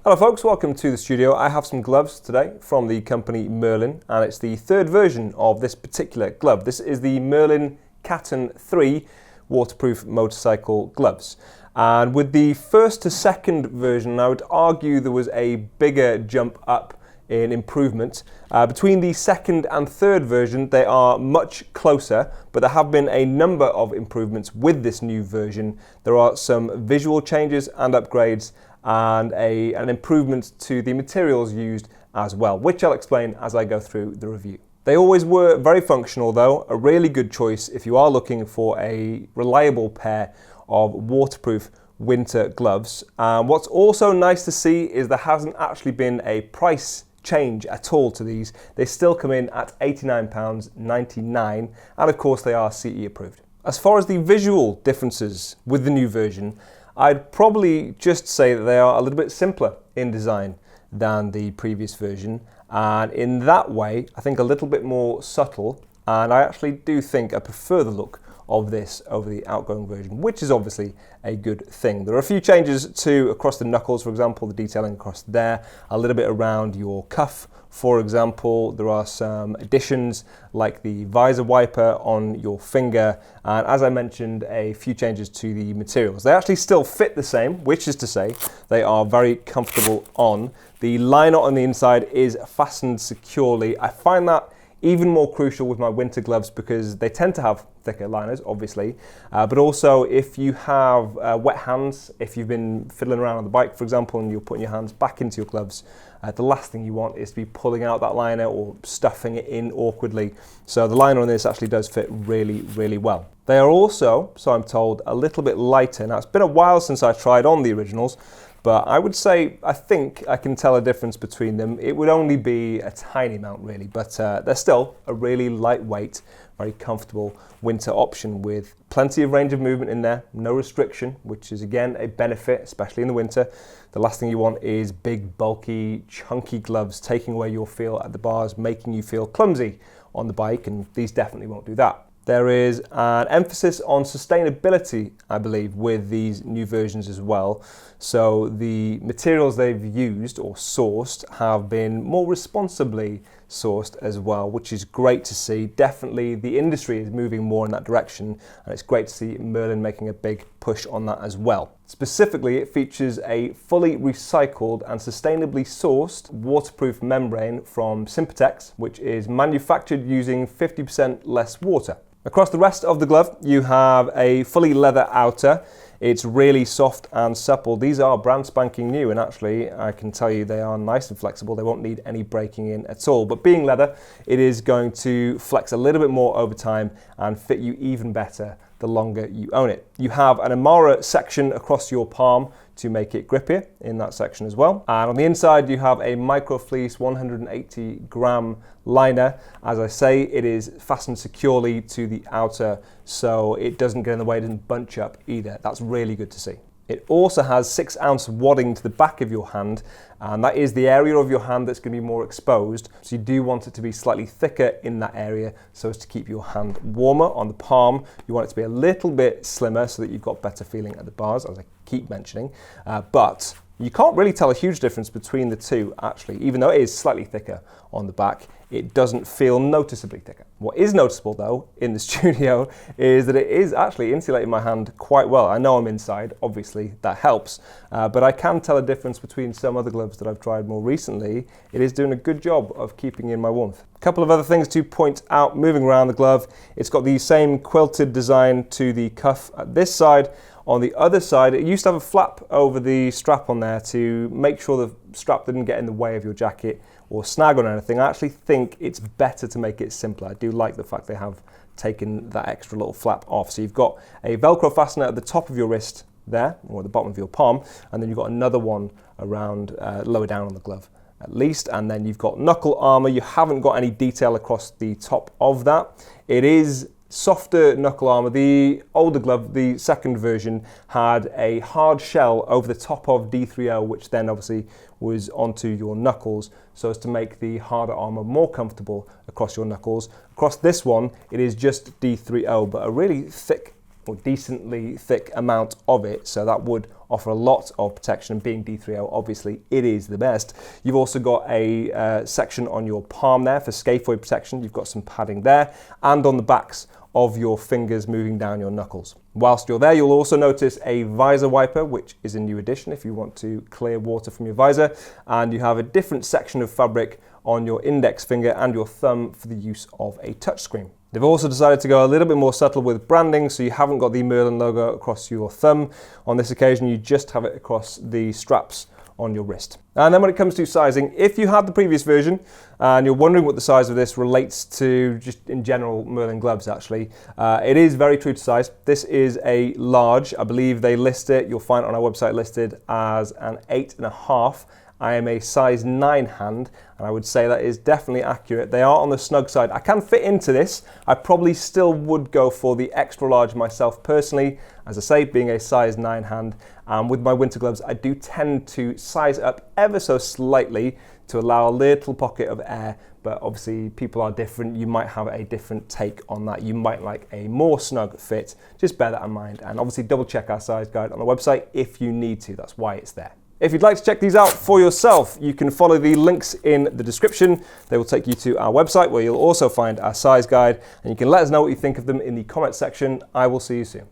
Hello folks, welcome to the studio. I have some gloves today from the company Merlin, and it's the third version of this particular glove. This is the MERLIN Catton 3 waterproof motorcycle gloves. And with the first to second version, I would argue there was a bigger jump up in improvement. Between the second and third version, they are much closer, but there have been a number of improvements with this new version. There are some visual changes and upgrades, and an improvement to the materials used as well, which I'll explain as I go through the review. They always were very functional though, a really good choice if you are looking for a reliable pair of waterproof winter gloves. What's also nice to see is there hasn't actually been a price change at all to these. They still come in at £89.99, and of course they are CE approved. As far as the visual differences with the new version, I'd probably just say that they are a little bit simpler in design than the previous version, and in that way I think a little bit more subtle, and I actually do think I prefer the look of this over the outgoing version, which is obviously a good thing. There are a few changes too across the knuckles, for example, the detailing across there, a little bit around your cuff. For example, there are some additions like the visor wiper on your finger, and as I mentioned, a few changes to the materials. They actually still fit the same, which is to say they are very comfortable on. The liner on the inside is fastened securely. I find that even more crucial with my winter gloves because they tend to have thicker liners, obviously, but also if you have wet hands, if you've been fiddling around on the bike, for example, and you're putting your hands back into your gloves, the last thing you want is to be pulling out that liner or stuffing it in awkwardly. So the liner on this actually does fit really, really well. They are also, so I'm told, a little bit lighter. Now, it's been a while since I tried on the originals, but I would say, I think I can tell a difference between them. It would only be a tiny amount really, but they're still a really lightweight, very comfortable winter option with plenty of range of movement in there, no restriction, which is again a benefit, especially in the winter. The last thing you want is big, bulky, chunky gloves taking away your feel at the bars, making you feel clumsy on the bike, and these definitely won't do that. There is an emphasis on sustainability, I believe, with these new versions as well. So the materials they've used or sourced have been more responsibly sourced as well, which is great to see. Definitely the industry is moving more in that direction, and it's great to see Merlin making a big push on that as well. Specifically, it features a fully recycled and sustainably sourced waterproof membrane from Sympatex, which is manufactured using 50% less water. Across the rest of the glove, you have a fully leather outer. It's really soft and supple. These are brand spanking new, and actually I can tell you they are nice and flexible. They won't need any breaking in at all. But being leather, it is going to flex a little bit more over time and fit you even better the longer you own it. You have an Amara section across your palm to make it grippier in that section as well. And on the inside, you have a micro fleece 180 gram liner. As I say, it is fastened securely to the outer, so it doesn't get in the way, it doesn't bunch up either. That's really good to see. It also has 6 ounce wadding to the back of your hand, and that is the area of your hand that's going to be more exposed. So you do want it to be slightly thicker in that area so as to keep your hand warmer. On the palm, you want it to be a little bit slimmer so that you've got better feeling at the bars, as I keep mentioning. But you can't really tell a huge difference between the two actually. Even though it is slightly thicker on the back, it doesn't feel noticeably thicker. What is noticeable though in the studio is that it is actually insulating my hand quite well. I know I'm inside, obviously that helps, but I can tell a difference between some other gloves that I've tried more recently. It is doing a good job of keeping in my warmth. A couple of other things to point out moving around the glove. It's got the same quilted design to the cuff at this side. On the other side, it used to have a flap over the strap on there to make sure the strap didn't get in the way of your jacket or snag on anything. I actually think it's better to make it simpler. I do like the fact they have taken that extra little flap off. So you've got a Velcro fastener at the top of your wrist there, or at the bottom of your palm, and then you've got another one around lower down on the glove at least, and then you've got knuckle armor. You haven't got any detail across the top of that. It is softer knuckle armor. The older glove, the second version, had a hard shell over the top of D3O, which then obviously was onto your knuckles, so as to make the harder armor more comfortable across your knuckles. Across this one, it is just D3O, but a really thick or decently thick amount of it, so that would offer a lot of protection. And being D3O, obviously it is the best. You've also got a section on your palm there for scaphoid protection. You've got some padding there, and on the backs of your fingers moving down your knuckles. Whilst you're there, you'll also notice a visor wiper, which is a new addition if you want to clear water from your visor, and you have a different section of fabric on your index finger and your thumb for the use of a touchscreen. They've also decided to go a little bit more subtle with branding, so you haven't got the Merlin logo across your thumb. On this occasion, you just have it across the straps on your wrist. And then when it comes to sizing, if you had the previous version and you're wondering what the size of this relates to just in general Merlin gloves actually, it is very true to size. This is a large. I believe they list it, you'll find it on our website listed as an 8.5. I am a size 9 hand, and I would say that is definitely accurate. They are on the snug side. I can fit into this. I probably still would go for the extra large myself personally. As I say, being a size 9 hand, with my winter gloves, I do tend to size up ever so slightly to allow a little pocket of air, but obviously people are different. You might have a different take on that. You might like a more snug fit. Just bear that in mind, and obviously double check our size guide on the website if you need to. That's why it's there. If you'd like to check these out for yourself, you can follow the links in the description. They will take you to our website where you'll also find our size guide, and you can let us know what you think of them in the comment section. I will see you soon.